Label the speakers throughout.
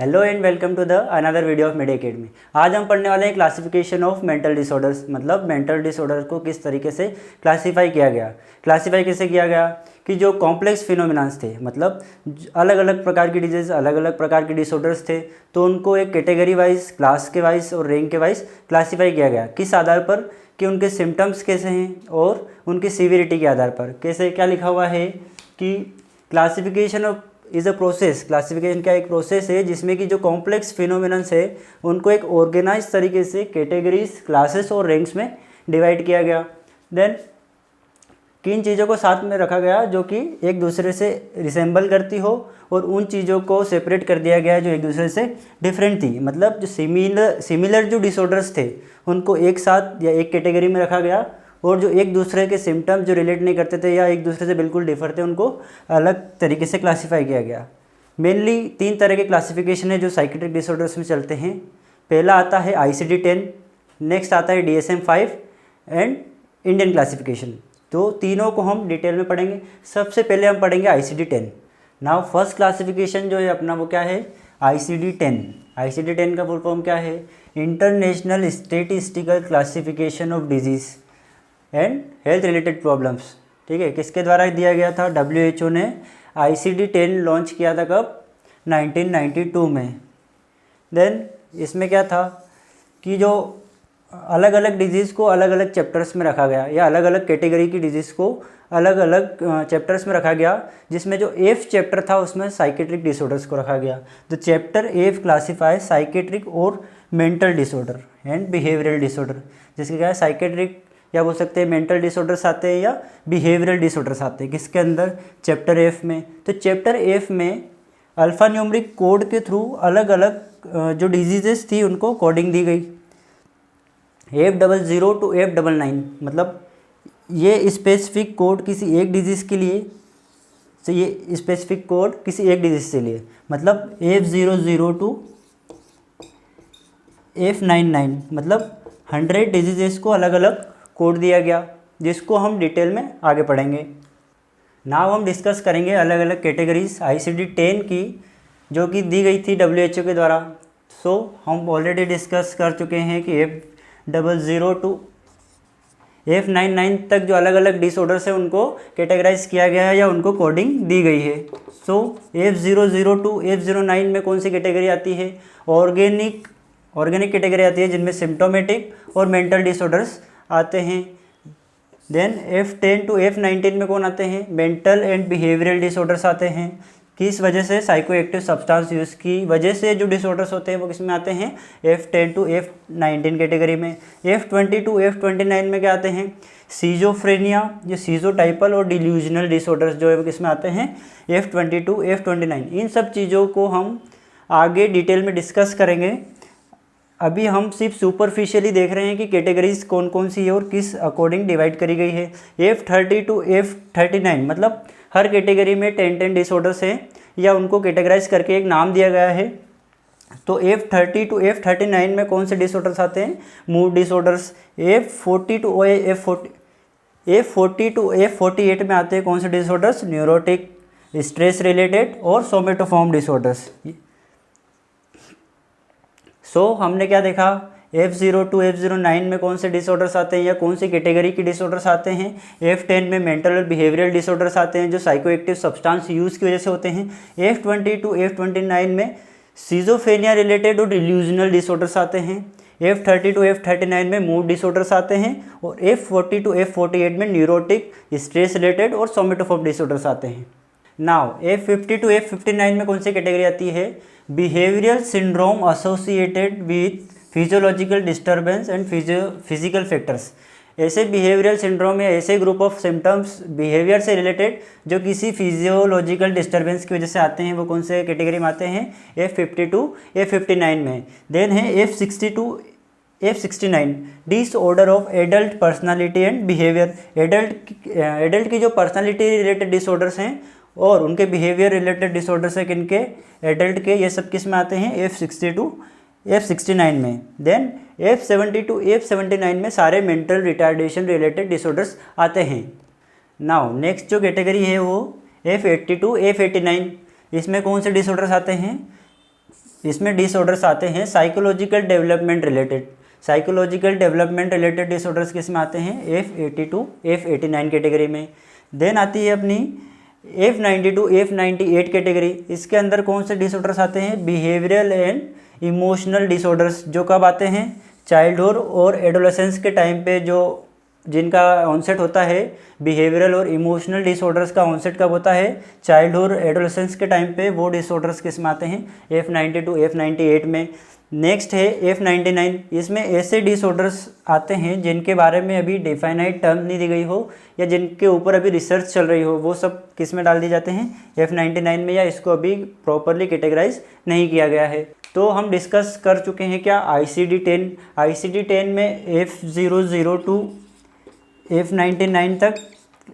Speaker 1: Hello and welcome to the another video of media academy. आज हम पढ़ने वाले हैं क्लासिफिकेशन ऑफ मेंटल डिसऑर्डर्स, मतलब मेंटल डिसऑर्डर को किस तरीके से क्लासीफाई किया गया। क्लासीफाई कैसे किया गया कि जो कॉम्प्लेक्स फिनोमिनास थे, मतलब अलग अलग प्रकार की डिजीज, अलग अलग प्रकार के डिसऑर्डर्स थे, तो उनको एक कैटेगरी वाइज, क्लास के वाइज और रैंक के वाइज क्लासीफाई किया गया। किस आधार पर कि उनके सिम्टम्स कैसे हैं और उनकी सीवियरिटी के आधार पर कैसे। क्या लिखा हुआ है कि classification of is a process. Classification का एक प्रोसेस है जिसमें कि जो कॉम्प्लेक्स फिनोमिनन्स है उनको एक ऑर्गेनाइज तरीके से कैटेगरीज, क्लासेस और रैंक्स में डिवाइड किया गया। देन किन चीज़ों को साथ में रखा गया जो कि एक दूसरे से रिसेंबल करती हो, और उन चीज़ों को सेपरेट कर दिया गया जो एक दूसरे से डिफरेंट थी। मतलब जो सिमिलर जो डिसऑर्डर्स थे उनको एक साथ या एक कैटेगरी में रखा गया, और जो एक दूसरे के सिम्टम्स जो रिलेट नहीं करते थे या एक दूसरे से बिल्कुल डिफर थे उनको अलग तरीके से क्लासीफाई किया गया। मेनली 3 तरह के क्लासिफिकेशन है जो साइकेट्रिक डिसऑर्डर्स में चलते हैं। पहला आता है ICD-10, नेक्स्ट आता है DSM-5 एंड इंडियन क्लासिफिकेशन। तो तीनों को हम डिटेल में पढ़ेंगे। सबसे पहले हम पढ़ेंगे ICD-10। नाउ फर्स्ट क्लासिफिकेशन जो है अपना वो क्या है, ICD-10। ICD-10 का फुल फॉर्म क्या है, international statistical classification of disease and health related problems. ठीक है, किसके द्वारा दिया गया था, WHO ने ICD-10 लॉन्च किया था कब, 1992 में। देन इसमें क्या था कि जो अलग अलग डिजीज़ को अलग अलग चैप्टर्स में रखा गया, या अलग अलग कैटेगरी की डिजीज़ को अलग अलग चैप्टर्स में रखा गया, जिसमें जो F चैप्टर था उसमें साइकेट्रिक डिसऑर्डर्स को रखा गया। तो चैप्टर F क्लासीफाई साइकेट्रिक और mental disorder and behavioural disorder, जिसके क्या है साइकेट्रिक या बोल सकते हैं मेंटल डिसऑर्डर्स आते हैं या बिहेवियरल डिसऑर्डर्स आते हैं। किसके अंदर, चैप्टर F में। तो चैप्टर F में अल्फ़ा न्यूमरिक कोड के थ्रू अलग अलग जो डिजीजेस थी उनको कोडिंग दी गई। F00 to F99, मतलब ये स्पेसिफिक कोड किसी एक डिजीज़ के लिए, तो ये स्पेसिफिक कोड किसी एक डिजीज़ के लिए, मतलब F00 to F99, मतलब 100 डिजीजेस को अलग अलग कोड दिया गया, जिसको हम डिटेल में आगे पढ़ेंगे। नाउ हम डिस्कस करेंगे अलग अलग कैटेगरीज ICD-10 की जो कि दी गई थी WHO के द्वारा। सो हम ऑलरेडी डिस्कस कर चुके हैं कि F00 to F99 तक जो अलग अलग डिसऑर्डर्स हैं उनको कैटेगराइज किया गया है या उनको कोडिंग दी गई है। सो F00 to F09 में कौन सी कैटेगरी आती है, ऑर्गेनिक कैटेगरी आती है, जिनमें सिम्टोमेटिक और मेंटल डिसऑर्डर्स आते हैं। देन F10 to F19 में कौन आते हैं, मेंटल एंड बिहेवियरल डिसऑर्डर्स आते हैं। किस वजह से, साइको एक्टिव सब्सटेंस यूज़ की वजह से जो डिसऑर्डर्स होते हैं वो किस में आते हैं, F10 to F19 कैटेगरी में। F20 to F29 में क्या आते हैं, सीजोफ्रेनिया, ये सीजोटाइपल और डिल्यूजनल डिसऑर्डर्स जो है वो किस में आते हैं, F20 to F29। इन सब चीज़ों को हम आगे डिटेल में डिस्कस करेंगे। अभी हम सिर्फ सुपरफिशियली देख रहे हैं कि कैटेगरीज कौन कौन सी है और किस अकॉर्डिंग डिवाइड करी गई है। F30 to F39, मतलब हर कैटेगरी में 10 डिसऑर्डर्स हैं या उनको कैटेगराइज करके एक नाम दिया गया है। तो F30 to F39 में कौन से डिसऑर्डर्स आते हैं, mood disorders. F40 to F48 में आते हैं कौन से डिसऑर्डर्स, न्यूरोटिक, स्ट्रेस रिलेटेड और सोमेटोफॉर्म डिसऑर्डर्स। सो हमने क्या देखा, F0 to F09 में कौन से डिसऑर्डर्स आते हैं या कौन सी कैटेगरी के डिसऑर्डर्स आते हैं। F10 में मेंटल और बिहेवियरल डिसऑर्डर्स आते हैं जो साइको एक्टिव सब्सटेंस यूज़ की वजह से होते हैं। F20 to F29 में सीजोफ्रेनिया रिलेटेड और डिल्यूजनल डिसऑर्डर्स आते हैं। F30 to F39 में मूड डिसऑर्डर्स आते हैं, और F40 to F48 में न्यूरोटिक, स्ट्रेस रिलेटेड और सोमेटोफॉर्म डिसऑर्डर्स आते हैं। नाउ F50 to F59 में कौन सी कैटेगरी आती है, behavioural syndrome associated with physiological disturbance and physical factors. ऐसे बिहेवियरल सिंड्रोम या ऐसे ग्रुप ऑफ सिम्टम्स बिहेवियर से रिलेटेड जो किसी फिजियोलॉजिकल डिस्टर्बेंस की वजह से आते हैं, वो कौन से कैटेगरी में आते हैं, F50 to F59 में। देन है F60 to F69, disorder of adult personality and behaviour. Adult की जो पर्सनालिटी रिलेटेड डिसऑर्डर्स हैं और उनके बिहेवियर रिलेटेड डिसऑर्डर्स है किनके, एडल्ट के, ये सब किस में आते हैं, F60 to F69 में। देन F70 to F79 में सारे मेंटल रिटार्डेशन रिलेटेड डिसऑर्डर्स आते हैं। नाउ नेक्स्ट जो कैटेगरी है वो F80 to F89, इसमें कौन से डिसऑर्डर्स आते हैं, इसमें डिसऑर्डर्स आते हैं psychological development related. Psychological development related disorders किस में आते हैं? F82 F89 कैटेगरी में। देन आती है अपनी F92 F98 कैटेगरी। इसके अंदर कौन से डिसऑर्डर्स आते हैं? बिहेवियरल एंड इमोशनल डिसऑर्डर्स, जो कब आते हैं? चाइल्डहुड और एडोलेसेंस के टाइम पे, जो जिनका ऑनसेट होता है। बिहेवियरल और इमोशनल डिसऑर्डर्स का ऑनसेट कब होता है? चाइल्डहुड एडोलेसेंस के टाइम पे। वो डिसऑर्डर्स किस में आते हैं? F92 F98 में। नेक्स्ट है F99। इसमें ऐसे डिसऑर्डर्स आते हैं जिनके बारे में अभी डिफाइनाइट टर्म नहीं दी गई हो या जिनके ऊपर अभी रिसर्च चल रही हो, वो सब किस में डाल दी जाते हैं? F99 में, या इसको अभी प्रॉपरली कैटेगराइज नहीं किया गया है। तो हम डिस्कस कर चुके हैं क्या? ICD-10। ICD-10 में F002 F99 तक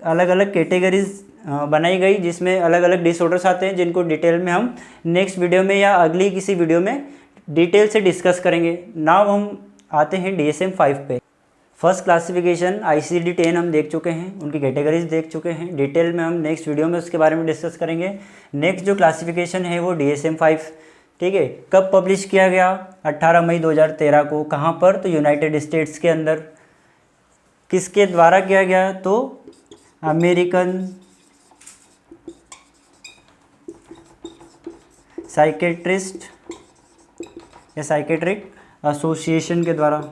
Speaker 1: अलग अलग कैटेगरीज बनाई गई, जिसमें अलग अलग डिसऑर्डर्स आते हैं, जिनको डिटेल में हम नेक्स्ट वीडियो में या अगली किसी वीडियो में डिटेल से डिस्कस करेंगे। नाउ हम आते हैं DSM-5 पे। फर्स्ट क्लासिफिकेशन ICD-10 हम देख चुके हैं, उनकी कैटेगरीज देख चुके हैं। डिटेल में हम नेक्स्ट वीडियो में उसके बारे में डिस्कस करेंगे। नेक्स्ट जो क्लासिफिकेशन है वो DSM-5, ठीक है। कब पब्लिश किया गया? 18 मई 2013 को। कहाँ पर? तो यूनाइटेड स्टेट्स के अंदर। किसके द्वारा किया गया? तो अमेरिकन साइकेट्रिस्ट या साइकेट्रिक एसोसिएशन के द्वारा।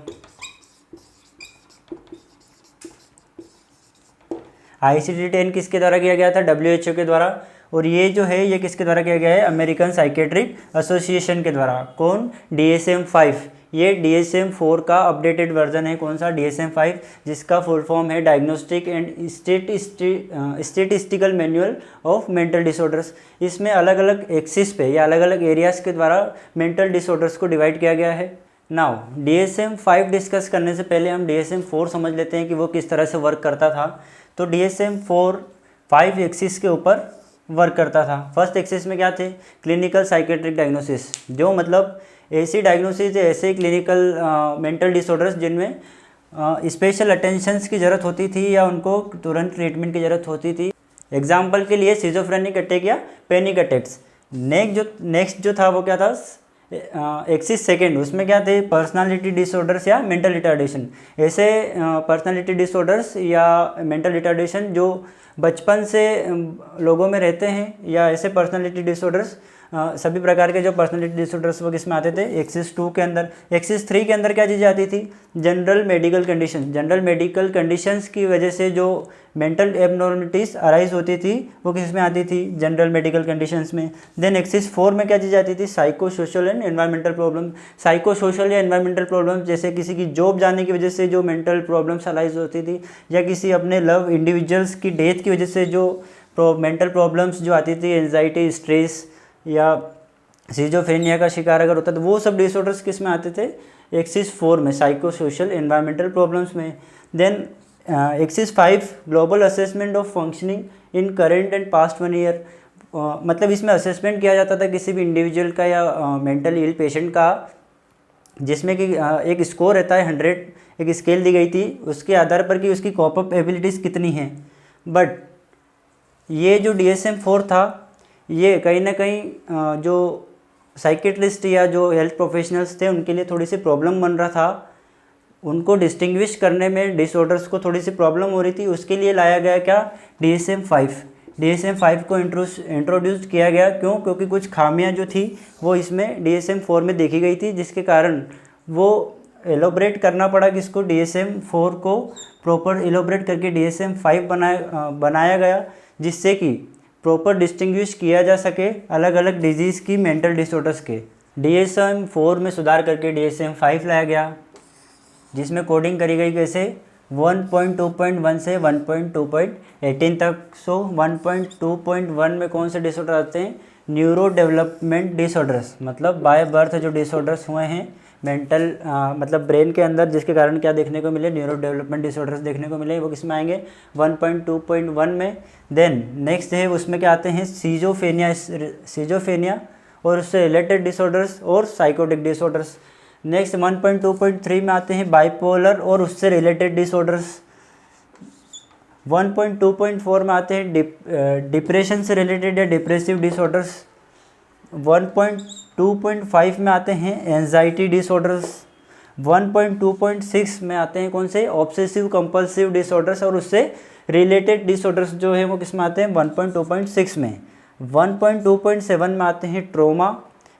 Speaker 1: ICD-10 किसके द्वारा किया गया था? WHO के द्वारा। और ये जो है ये किसके द्वारा किया गया है? अमेरिकन साइकेट्रिक एसोसिएशन के द्वारा। कौन? DSM-5। ये DSM-4 का अपडेटेड वर्जन है। कौन सा? DSM-5, जिसका फुल फॉर्म है diagnostic and statistical manual of mental disorders. इसमें अलग अलग एक्सिस पे या अलग अलग एरियाज़ के द्वारा मेंटल डिसऑर्डर्स को डिवाइड किया गया है। नाउ DSM-5 डिस्कस करने से पहले हम DSM-4 समझ लेते हैं कि वो किस तरह से वर्क करता था। तो DSM-4 5 एक्सिस के ऊपर वर्क करता था। फर्स्ट एक्सिस में क्या थे? क्लिनिकल साइकेट्रिक डायग्नोसिस, जो मतलब ऐसी डायग्नोसिस है, ऐसे क्लिनिकल मेंटल डिसऑर्डर्स जिनमें स्पेशल अटेंशंस की ज़रूरत होती थी या उनको तुरंत ट्रीटमेंट की ज़रूरत होती थी। एग्जाम्पल के लिए सिजोफ्रेनिक अटैक या पैनिक अटैक्स। नेक्स्ट जो था वो क्या था? एक्सिस सेकेंड, उसमें क्या थे? पर्सनालिटी डिसऑर्डर्स या मेंटल रिटार्डेशन। ऐसे पर्सनालिटी डिसऑर्डर्स या मेंटल रिटार्डेशन जो बचपन से लोगों में रहते हैं, या ऐसे पर्सनालिटी डिसऑर्डर्स, सभी प्रकार के जो पर्सनालिटी डिसऑर्डर्स वो किस में आते थे? एक्सिस 2 के अंदर। एक्सिस 3 के अंदर क्या चीज़ें आती थी? General medical condition. General medical conditions की वजह से जो मेंटल एबनॉर्मलिटीज़ अराइज होती थी वो किस में आती थी? जनरल मेडिकल कंडीशंस में। देन एक्सिस 4 में क्या चीज़ आती थी? Psycho social and environmental problem. Psycho social या एनवायरमेंटल प्रॉब्लम, जैसे किसी की जॉब जाने की वजह से जो मेंटल प्रॉब्लम्स अराइज होती थी, या किसी अपने लव इंडिविजुअल्स की डेथ की वजह से जो मेंटल प्रॉब्लम्स जो आती थी, एंजाइटी, स्ट्रेस या सिजोफ्रेनिया का शिकार अगर होता, तो वो सब डिसऑर्डर्स किस में आते थे? एक्सिस 4 में, साइको सोशल एनवायरमेंटल प्रॉब्लम्स में। Then axis 5 global assessment of functioning in current and past 1 year. मतलब इसमें असेसमेंट किया जाता था किसी भी इंडिविजुअल का या मेंटल इल पेशेंट का, जिसमें कि एक स्कोर रहता है 100, एक स्केल दी गई थी उसके आधार पर कि उसकी कॉप अप एबिलिटीज़ कितनी हैं। बट ये जो DSM-4 था, ये कहीं ना कहीं जो साइकेट्रिस्ट या जो हेल्थ प्रोफेशनल्स थे उनके लिए थोड़ी सी प्रॉब्लम बन रहा था। उनको डिस्टिंग्विश करने में डिसऑर्डर्स को थोड़ी सी प्रॉब्लम हो रही थी। उसके लिए लाया गया क्या? DSM-5। DSM-5 को इंट्रोड्यूस किया गया। क्यों? क्योंकि कुछ खामियां जो थी वो इसमें DSM-4 में देखी गई थी, जिसके कारण वो एलोबरेट करना पड़ा कि इसको DSM-4 को प्रॉपर एलोबरेट करके DSM-5 बनाया गया, जिससे कि प्रॉपर डिस्टिंग्विश किया जा सके अलग अलग डिजीज़ की मेंटल डिसऑर्डर्स के। DSM-4 में सुधार करके DSM-5 लाया गया, जिसमें कोडिंग करी गई कैसे? 1.2.1 से 1.2.18 तक। सो 1.2.1 में कौन से डिसऑर्डर आते हैं? न्यूरो डेवलपमेंट डिसऑर्डर्स, मतलब बाय बर्थ जो डिसऑर्डर्स हुए हैं मेंटल मतलब ब्रेन के अंदर, जिसके कारण क्या देखने को मिले? न्यूरो डेवलपमेंट डिसऑर्डर्स देखने को मिले। वो किस में आएंगे? 1.2.1 में। देन नेक्स्ट है उसमें क्या आते हैं? सीजोफेनिया और उससे रिलेटेड डिसऑर्डर्स और साइकोटिक डिसऑर्डर्स। नेक्स्ट 1.2.3 में आते हैं बाइपोलर और उससे रिलेटेड डिसऑर्डर्स। 1.2.4 में आते हैं डिप्रेशन से रिलेटेड या डिप्रेसिव डिसऑर्डर्स। 1.2 2.5 में आते हैं एंजाइटी डिसऑर्डर्स, 1.2.6 में आते हैं कौन से ऑब्सेसिव कंपल्सिव डिसऑर्डर्स, और उससे रिलेटेड डिसऑर्डर्स जो है वो किस में आते हैं 1.2.6 में। 1.2.7 में आते हैं ट्रोमा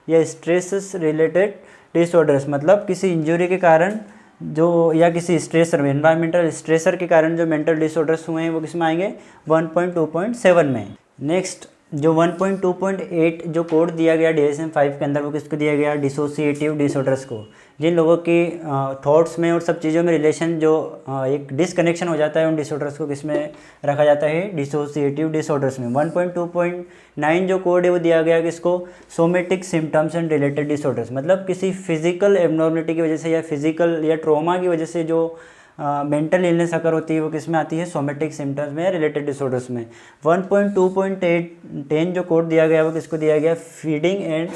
Speaker 1: या स्ट्रेस रिलेटेड डिसऑर्डर्स, मतलब किसी इंजरी के कारण जो या किसी स्ट्रेसर में एनवायरमेंटल स्ट्रेसर के कारण जो मेंटल डिसऑर्डर्स हुए हैं वो किस में आएंगे 1.2.7 में। नेक्स्ट जो 1.2.8 जो कोड दिया गया DSM-5 के अंदर वो किसको दिया गया डिसोसिएटिव डिसऑर्डर्स को, जिन लोगों की थॉट्स में और सब चीज़ों में रिलेशन जो एक डिसकनेक्शन हो जाता है उन डिसऑर्डर्स को किस में रखा जाता है डिसोसिएटिव डिसऑर्डर्स में। 1.2.9 जो कोड है वो दिया गया किसको somatic symptoms and related disorders, मतलब किसी फिजिकल एबनॉर्मलिटी की वजह से या फिजिकल या ट्रॉमा की वजह से जो मेंटल इलनेस अगर होती है वो किस में आती है सोमेटिक सिम्टम्स में या रिलेटेड डिसऑर्डर्स में। 1.2.10 जो कोड दिया गया वो किसको दिया गया feeding and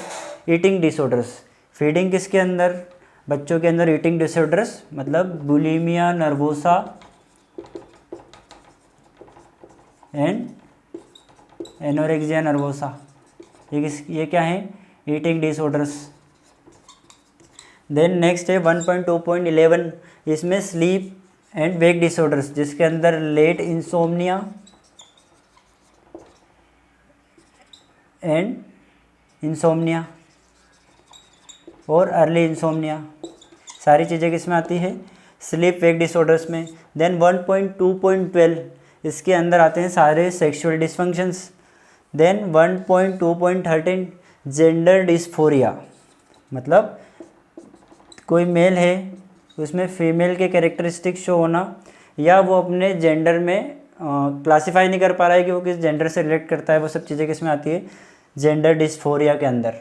Speaker 1: eating disorders. Feeding किसके अंदर बच्चों के अंदर, ईटिंग डिसऑर्डर्स मतलब bulimia nervosa and anorexia nervosa, ये क्या है ईटिंग डिसऑर्डर्स। देन नेक्स्ट है 1.2.11, इसमें स्लीप एंड वेक डिसऑर्डर्स जिसके अंदर लेट इंसोम्निया एंड इंसोम्निया और अर्ली इंसोम्निया, सारी चीज़ें किस में आती है स्लीप वेक डिसऑर्डर्स में। देन 1.2.12 इसके अंदर आते हैं सारे sexual dysfunctions. Then 1.2.13 gender dysphoria, मतलब कोई मेल है उसमें फीमेल के कैरेक्टरिस्टिक शो होना या वो अपने जेंडर में क्लासीफाई नहीं कर पा रहा है कि वो किस जेंडर से रिलेट करता है, वो सब चीज़ें किस में आती है जेंडर डिस्फोरिया के अंदर।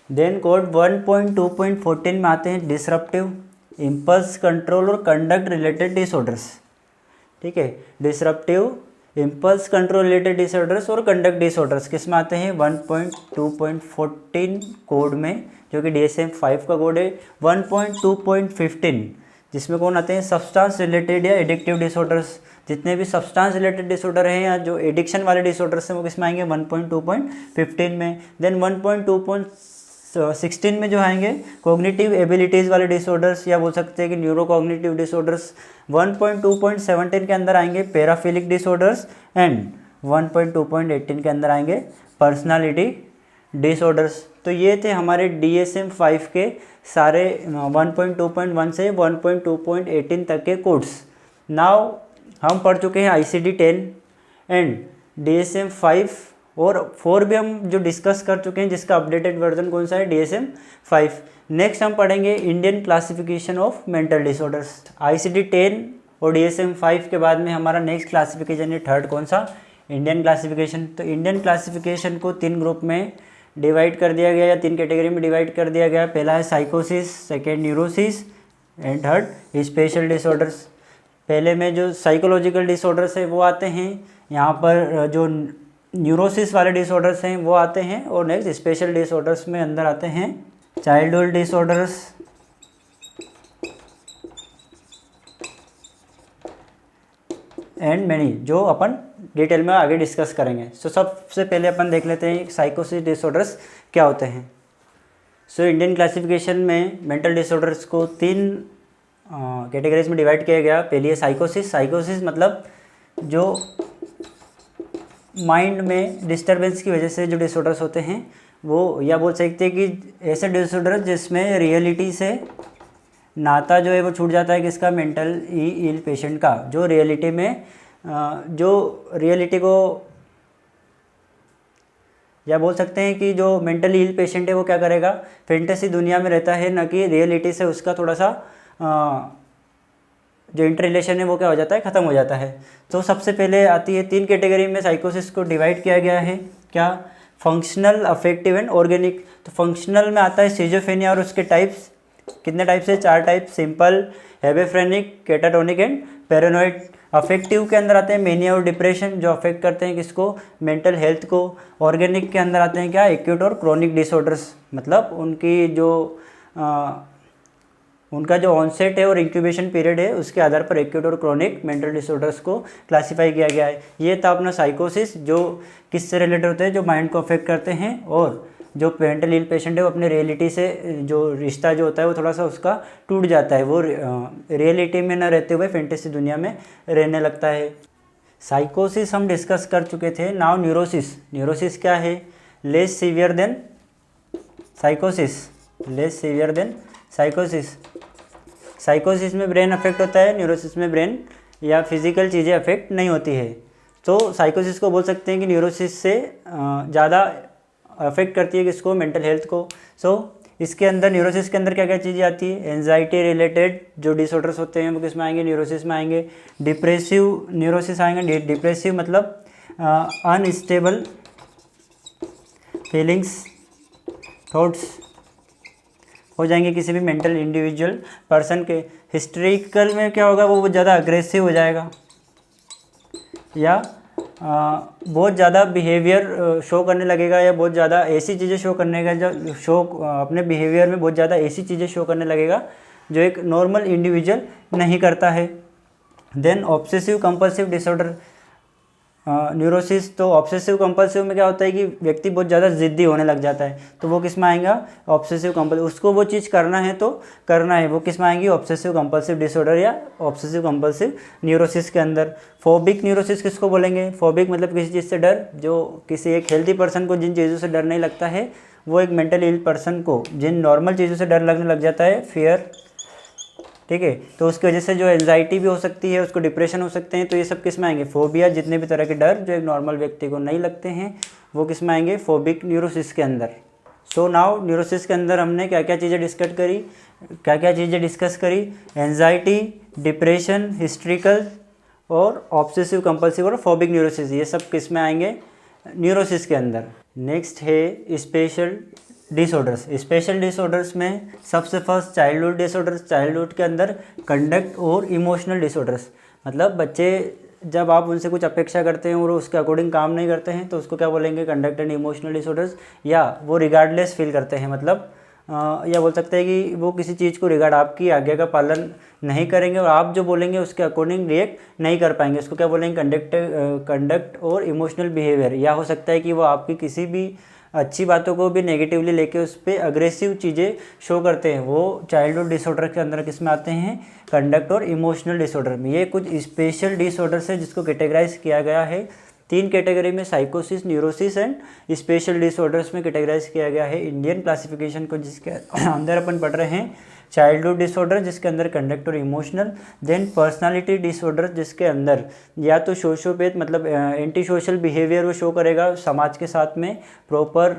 Speaker 1: देन कोड 1.2.14 में आते हैं डिसरप्टिव इम्पल्स कंट्रोल और कंडक्ट रिलेटेड डिसऑर्डर्स, ठीक है। Disruptive impulse control related disorders और कंडक्ट डिसऑर्डर्स किस में आते हैं 1.2.14 कोड में, जो कि DSM-5 का कोड है। 1.2.15 जिसमें कौन आते हैं सब्सटेंस रिलेटेड या एडिक्टिव डिसऑर्डर्स, जितने भी सब्सटेंस रिलेटेड डिसऑर्डर हैं या जो एडिक्शन वाले डिसऑर्डर्स हैं वो किस में आएंगे 1.2.15 में। देन 1.2.16 में जो आएंगे कॉग्निटिव एबिलिटीज़ वाले डिसऑर्डर्स या बोल सकते हैं कि न्यूरो कॉग्निटिव डिसऑर्डर्स। 1.2.17 के अंदर आएंगे पैराफिलिक डिसऑर्डर्स एंड 1.2.18 के अंदर आएंगे पर्सनालिटी डिसऑर्डर्स। तो ये थे हमारे DSM-5 के सारे 1.2.1 से 1.2.18 तक के कोड्स। नाउ हम पढ़ चुके हैं ICD-10 एंड DSM-5 और 4 भी हम जो डिस्कस कर चुके हैं जिसका अपडेटेड वर्जन कौन सा है DSM-5। नेक्स्ट हम पढ़ेंगे Indian classification of mental disorders. ICD-10 और DSM-5 के बाद में हमारा नेक्स्ट क्लासिफिकेशन है थर्ड कौन सा इंडियन क्लासिफिकेशन। तो इंडियन क्लासिफिकेशन को 3 ग्रुप में डिवाइड कर दिया गया या 3 कैटेगरी में डिवाइड कर दिया गया। पहला है साइकोसिस, second neurosis and third special disorders. पहले में जो साइकोलॉजिकल डिसऑर्डर्स है वो आते हैं, यहाँ पर जो न्यूरोसिस वाले डिसऑर्डर्स हैं वो आते हैं, और नेक्स्ट स्पेशल डिसऑर्डर्स में अंदर आते हैं चाइल्डहुड डिसऑर्डर्स, एंड मैनी, जो अपन डिटेल में आगे डिस्कस करेंगे। सो सबसे पहले अपन देख लेते हैं साइकोसिस डिसऑर्डर्स क्या होते हैं। सो इंडियन क्लासिफिकेशन में मेंटल डिसऑर्डर्स को 3 कैटेगरीज में डिवाइड किया गया। पहली है साइकोसिस। साइकोसिस मतलब जो माइंड में डिस्टर्बेंस की वजह से जो डिसऑर्डर्स होते हैं वो, या बोल सकते हैं कि ऐसे डिसऑर्डर जिसमें रियलिटी से नाता जो है वो छूट जाता है किसका मेंटल इल पेशेंट का, जो रियलिटी में जो रियलिटी को, या बोल सकते हैं कि जो मेंटली इल पेशेंट है वो क्या करेगा फैंटेसी दुनिया में रहता है, ना कि रियलिटी से उसका थोड़ा सा जो इंटर रिलेशन है वो क्या हो जाता है ख़त्म हो जाता है। तो सबसे पहले आती है 3 कैटेगरी में साइकोसिस को डिवाइड किया गया है। क्या फंक्शनल, अफेक्टिव एंड ऑर्गेनिक। तो फंक्शनल में आता है सिजोफ्रेनिया और उसके टाइप्स, कितने टाइप्स है 4 type, simple, हेबेफ्रेनिक, catatonic and paranoid. Affective के अंदर आते हैं मेनिया और डिप्रेशन जो अफेक्ट करते हैं किसको मेंटल हेल्थ को। ऑर्गेनिक के अंदर आते हैं क्या एक्यूट और क्रोनिक डिसऑर्डर्स, मतलब उनकी जो उनका जो ऑनसेट है और इंक्यूबेशन पीरियड है उसके आधार पर एक्यूट और क्रोनिक मेंटल डिसऑर्डर्स को क्लासीफाई किया गया है। ये था अपना साइकोसिस जो किससे रिलेटेड होते हैं, जो माइंड को अफेक्ट करते हैं, और जो मेंटल इल पेशेंट है वो अपने रियलिटी से जो रिश्ता जो होता है वो थोड़ा सा उसका टूट जाता है, वो रियलिटी में न रहते हुए फैंटेसी दुनिया में रहने लगता है। साइकोसिस हम डिस्कस कर चुके थे। Now neurosis. न्यूरोसिस क्या है? Less severe then साइकोसिस, less severe then साइकोसिस। साइकोसिस में ब्रेन अफेक्ट होता है, न्यूरोसिस में ब्रेन या फिजिकल चीज़ें अफेक्ट नहीं होती है। तो साइकोसिस को बोल सकते हैं कि न्यूरोसिस से ज़्यादा अफेक्ट करती है किसको? मेंटल हेल्थ को। इसके अंदर न्यूरोसिस के अंदर क्या क्या चीज़ें आती है? एंजाइटी रिलेटेड जो डिसऑर्डर्स होते हैं वो किस में आएंगे? न्यूरोसिस में आएंगे। डिप्रेसिव न्यूरोसिस आएंगे। डिप्रेसिव मतलब अनस्टेबल फीलिंग्स, थॉट्स हो जाएंगे किसी भी मेंटल इंडिविजुअल पर्सन के। हिस्ट्रिकल में क्या होगा? वो बहुत ज़्यादा अग्रेसिव हो जाएगा या बहुत ज़्यादा बिहेवियर शो करने लगेगा, या बहुत ज़्यादा ऐसी चीज़ें शो करने का जो शो अपने बिहेवियर में बहुत ज़्यादा ऐसी चीज़ें शो करने लगेगा जो एक नॉर्मल इंडिविजुअल नहीं करता है। Then obsessive compulsive disorder neurosis. तो ऑब्सेसिव कंपल्सिव में क्या होता है कि व्यक्ति बहुत ज़्यादा ज़िद्दी होने लग जाता है, तो वो किस में आएगा? Obsessive compulsive. उसको वो चीज़ करना है तो करना है, वो किस में आएंगी? ऑब्सेसिव कंपल्सिव डिसऑर्डर या ऑब्सेसिव कंपल्सिव न्यूरोसिस के अंदर। फोबिक न्यूरोसिस किसको बोलेंगे? फोबिक मतलब किसी चीज़ से डर, जो किसी एक हेल्दी पर्सन को जिन चीज़ों से डर नहीं लगता है, वो एक मेंटल इल पर्सन को जिन नॉर्मल चीज़ों से डर लगने लग जाता है, फियर, ठीक है, तो उसकी वजह से जो एंजाइटी भी हो सकती है, उसको डिप्रेशन हो सकते हैं। तो ये सब किस में आएंगे? फोबिया। जितने भी तरह के डर जो एक नॉर्मल व्यक्ति को नहीं लगते हैं वो किस में आएंगे? फोबिक न्यूरोसिस के अंदर। सो नाउ न्यूरोसिस के अंदर हमने क्या क्या चीज़ें डिस्कस करी? एंजाइटी, डिप्रेशन, हिस्ट्रिकल और ऑब्सेसिव कंपल्सिव और फोबिक न्यूरोसिस, ये सब किस में आएंगे? न्यूरोसिस के अंदर। नेक्स्ट है स्पेशल डिसऑर्डर्स। स्पेशल डिसऑर्डर्स में सबसे फर्स्ट चाइल्डहुड डिसऑर्डर्स। चाइल्डहुड के अंदर कंडक्ट और इमोशनल डिसऑर्डर्स, मतलब बच्चे जब आप उनसे कुछ अपेक्षा करते हैं और उसके अकॉर्डिंग काम नहीं करते हैं तो उसको क्या बोलेंगे? Conduct and emotional disorders. या वो रिगार्डलेस फील करते हैं, मतलब या बोल सकते हैं कि वो किसी चीज़ को रिगार्ड आपकी आज्ञा का पालन नहीं करेंगे और आप जो बोलेंगे उसके अकॉर्डिंग रिएक्ट नहीं कर पाएंगे, उसको क्या बोलेंगे? कंडक्ट और इमोशनल बिहेवियर। या हो सकता है कि वो आपकी किसी भी अच्छी बातों को भी नेगेटिवली लेके उस पर अग्रेसिव चीज़ें शो करते हैं, वो चाइल्डहुड डिसऑर्डर के अंदर किस में आते हैं? कंडक्ट और इमोशनल डिसऑर्डर में। ये कुछ स्पेशल डिसऑर्डर्स है जिसको कैटेगराइज किया गया है 3 कैटेगरी में, साइकोसिस, न्यूरोसिस एंड स्पेशल डिसऑर्डर्स में कैटेगराइज किया गया है इंडियन क्लासिफिकेशन को, जिसके अंदर अपन पढ़ रहे हैं चाइल्डहुड डिसऑर्डर जिसके अंदर कंडक्ट और इमोशनल। देन पर्सनालिटी डिसऑर्डर जिसके अंदर या तो सोशियोपैथ मतलब एंटी सोशल बिहेवियर वो शो करेगा, समाज के साथ में प्रॉपर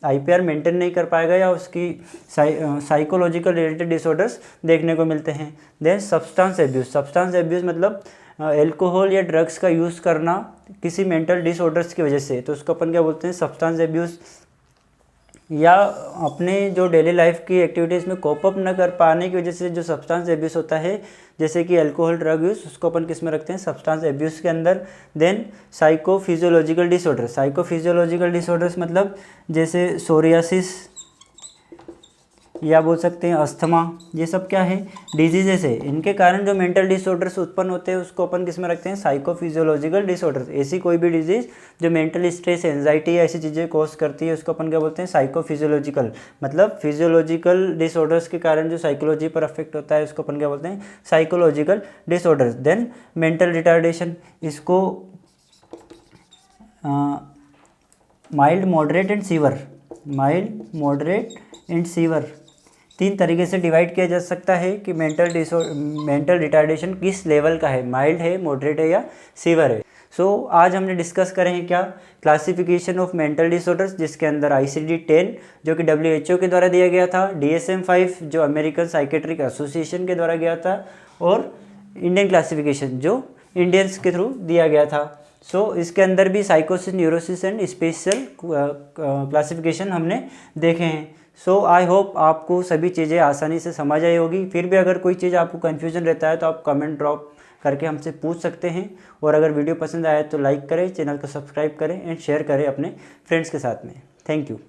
Speaker 1: IPR मेंटेन नहीं कर पाएगा, या उसकी साइकोलॉजिकल रिलेटेड डिसऑर्डर्स देखने को मिलते हैं। Then substance abuse. Substance abuse मतलब एल्कोहल या ड्रग्स का यूज़ करना किसी मेंटल डिसऑर्डर्स की वजह से, तो उसको अपन क्या बोलते हैं? Substance abuse. या अपने जो डेली लाइफ की एक्टिविटीज़ में कोप अप न कर पाने की वजह से जो सब्सटेंस एब्यूज़ होता है, जैसे कि अल्कोहल, ड्रग यूज़, उसको अपन किस में रखते हैं? सब्सटेंस एब्यूज़ के अंदर। Then psychophysiological disorder. Psychophysiological disorders मतलब जैसे सोरियासिस या बोल सकते हैं अस्थमा, ये सब क्या है? डिजीजेस है। इनके कारण जो मेंटल डिसऑर्डर्स उत्पन्न होते हैं उसको अपन किस में रखते हैं? Psychophysiological disorders. ऐसी कोई भी डिजीज जो मेंटल स्ट्रेस, एंजाइटी या ऐसी चीज़ें कॉज करती है उसको अपन क्या बोलते हैं? साइकोफिजियोलॉजिकल। मतलब फिजियोलॉजिकल डिसऑर्डर्स के कारण जो साइकोलॉजी पर अफेक्ट होता है उसको अपन क्या बोलते हैं? Psychological disorders. Then mental retardation, इसको mild, moderate and severe, mild, moderate and severe 3 तरीके से डिवाइड किया जा सकता है कि मेंटल रिटार्डेशन किस लेवल का है, माइल्ड है, मॉडरेट है या सीवर है। सो आज हमने डिस्कस करें हैं क्या? क्लासिफिकेशन ऑफ मेंटल डिसऑर्डर्स, जिसके अंदर ICD-10 जो कि WHO के द्वारा दिया गया था, DSM-5 जो अमेरिकन साइकेट्रिक एसोसिएशन के द्वारा गया था, और इंडियन क्लासिफिकेशन जो इंडियंस के थ्रू दिया गया था। सो इसके अंदर भी साइकोसिस, न्यूरोसिस एंड स्पेशल क्लासिफिकेशन हमने देखे हैं। सो आई होप आपको सभी चीज़ें आसानी से समझ आई होगी। फिर भी अगर कोई चीज़ आपको कन्फ्यूजन रहता है तो आप कमेंट ड्रॉप करके हमसे पूछ सकते हैं, और अगर वीडियो पसंद आए तो लाइक करें, चैनल को सब्सक्राइब करें एंड शेयर करें अपने फ्रेंड्स के साथ में। Thank you.